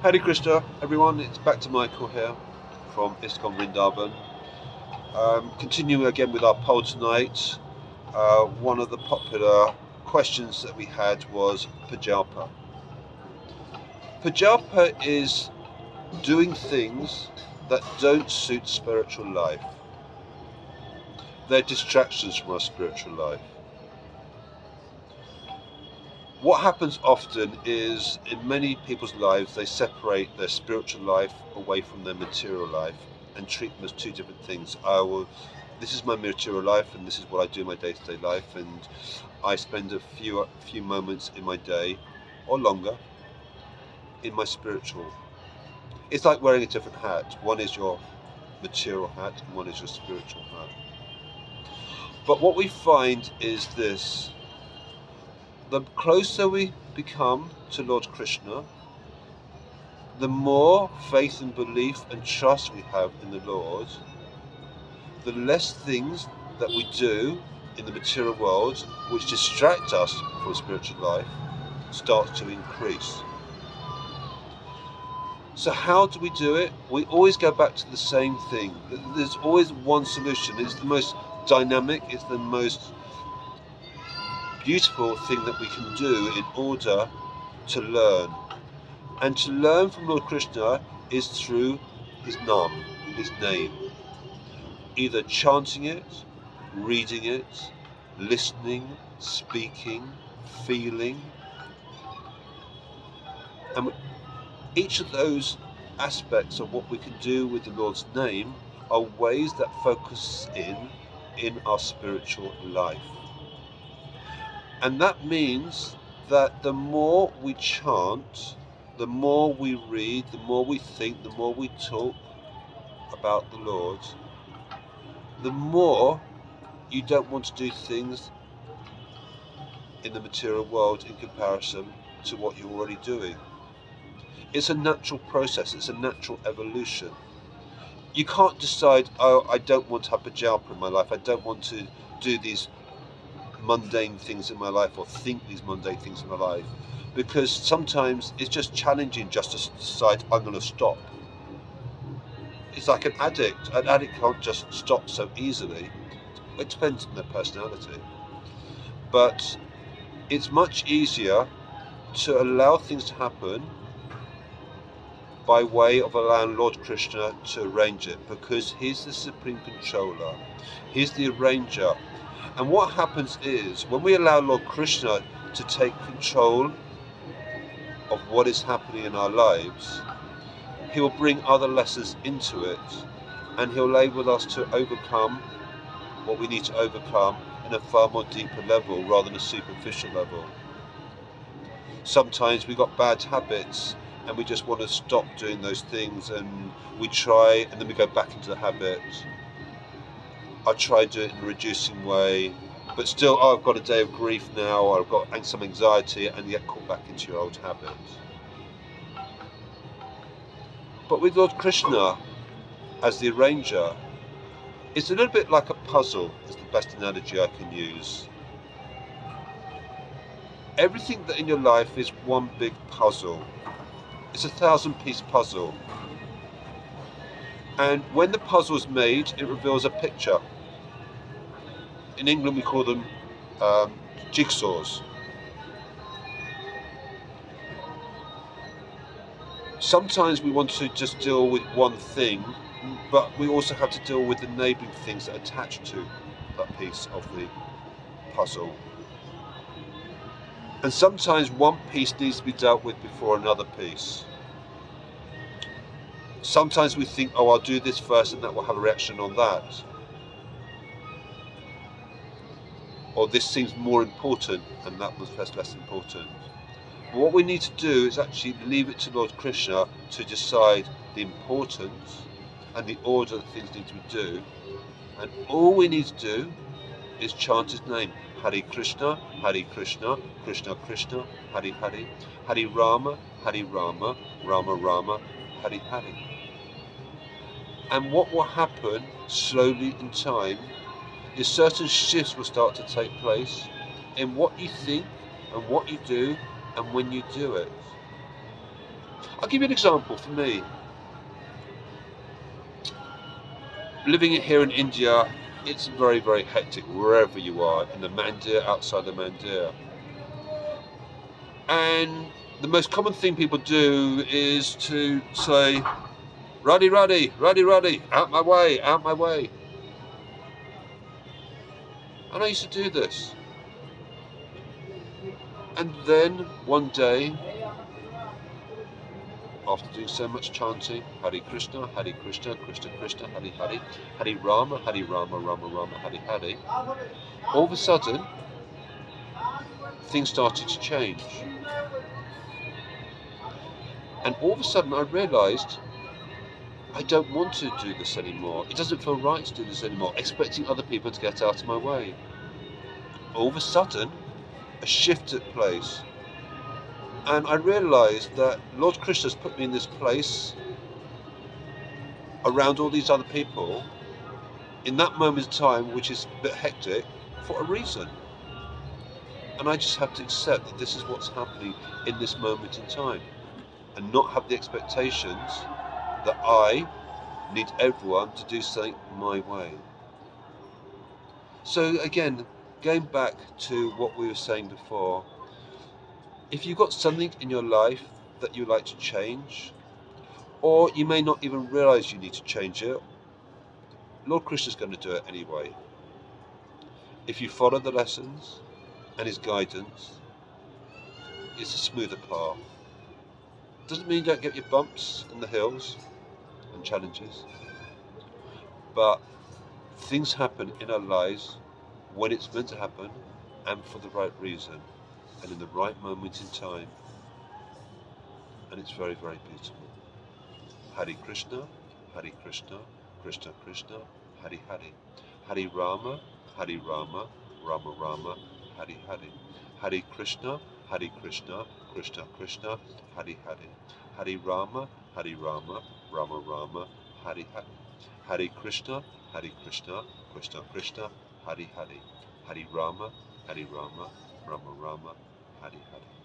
Hare Krishna, everyone. It's back to Michael here from ISKCON Vrindavan. Continuing again with our poll tonight. One of the popular questions that we had was pajalpa. Pajalpa is doing things that don't suit spiritual life. They're distractions from our spiritual life. What happens often is, in many people's lives, they separate their spiritual life away from their material life and treat them as two different things. This is my material life and this is what I do in my day-to-day life, and I spend a few moments in my day, or longer, in my spiritual. It's like wearing a different hat. One is your material hat and one is your spiritual hat. But what we find is this: the closer we become to Lord Kṛṣṇa, the more faith and belief and trust we have in the Lord, the less things that we do in the material world which distract us from spiritual life starts to increase. So how do we do it? We always go back to the same thing. There's always one solution. It's the most dynamic, it's the most beautiful thing that we can do in order to learn. And to learn from Lord Kṛṣṇa is through his name. Either chanting it, reading it, listening, speaking, feeling. And each of those aspects of what we can do with the Lord's name are ways that focus in our spiritual life. And that means that the more we chant, the more we read, the more we think, the more we talk about the Lord, the more you don't want to do things in the material world in comparison to what you're already doing. It's a natural process, it's a natural evolution. You can't decide, oh, I don't want to have pajalpa in my life, I don't want to do these mundane things in my life or think these mundane things in my life, because sometimes it's just challenging just to decide I'm going to stop. It's like an addict. An addict can't just stop so easily. It depends on their personality. But it's much easier to allow things to happen by way of allowing Lord Kṛṣṇa to arrange it, because he's the supreme controller, he's the arranger. And what happens is, when we allow Lord Kṛṣṇa to take control of what is happening in our lives, he will bring other lessons into it, and he'll enable us to overcome what we need to overcome in a far more deeper level rather than a superficial level. Sometimes we've got bad habits and we just want to stop doing those things, and we try and then we go back into the habit. I try to do it in a reducing way, but still, oh, I've got a day of grief now, or I've got some anxiety, and you get caught back into your old habits. But with Lord Kṛṣṇa as the arranger, it's a little bit like a puzzle, is the best analogy I can use. Everything that in your life is one big puzzle. It's a 1,000-piece puzzle. And when the puzzle is made, it reveals a picture. In England we call them jigsaws. Sometimes we want to just deal with one thing, but we also have to deal with the neighbouring things that attach to that piece of the puzzle. And sometimes one piece needs to be dealt with before another piece. Sometimes we think, oh, I'll do this first and that will have a reaction on that. Or this seems more important and that was less important. But what we need to do is actually leave it to Lord Kṛṣṇa to decide the importance and the order that things need to be done. And all we need to do is chant his name. Hare Krishna, Hare Krishna, Krishna Krishna, Hare Hare, Hare Rama, Rama Rama, Hare Hare. And what will happen slowly in time is certain shifts will start to take place in what you think and what you do and when you do it. I'll give you an example for me. Living here in India, it's very, very hectic wherever you are, in the Mandir, outside the Mandir. And the most common thing people do is to say, "Ruddy, ruddy, ruddy, ruddy, out my way, out my way." And I used to do this. And then one day, after doing so much chanting, Hare Krishna, Hare Krishna, Krishna Krishna, Hare Hare, Hare Rama, Hare Rama, Rama Rama, Hare Hare, all of a sudden, things started to change. And all of a sudden I realised I don't want to do this anymore. It doesn't feel right to do this anymore, expecting other people to get out of my way. All of a sudden, a shift took place. And I realised that Lord Kṛṣṇa has put me in this place around all these other people in that moment in time, which is a bit hectic, for a reason. And I just have to accept that this is what's happening in this moment in time, and not have the expectations that I need everyone to do something my way. So again, going back to what we were saying before, if you've got something in your life that you like to change, or you may not even realize you need to change it, Lord Kṛṣṇa is going to do it anyway. If you follow the lessons and his guidance, it's a smoother path. Doesn't mean you don't get your bumps in the hills and challenges, but things happen in our lives when it's meant to happen and for the right reason and in the right moment in time, and it's very, very beautiful. Hare Krishna, Hare Krishna, Krishna Krishna, Hare Hare, Hare Rama, Hare Rama, Rama Rama, Hare Hare, Hare Krishna, Krishna Krishna, Hare Hare, Hare Rama, Rama Rama, Hare Hare, Hare Krishna, Krishna Krishna, Hare Hare, Hare Rama, Rama Rama, Hare Hare.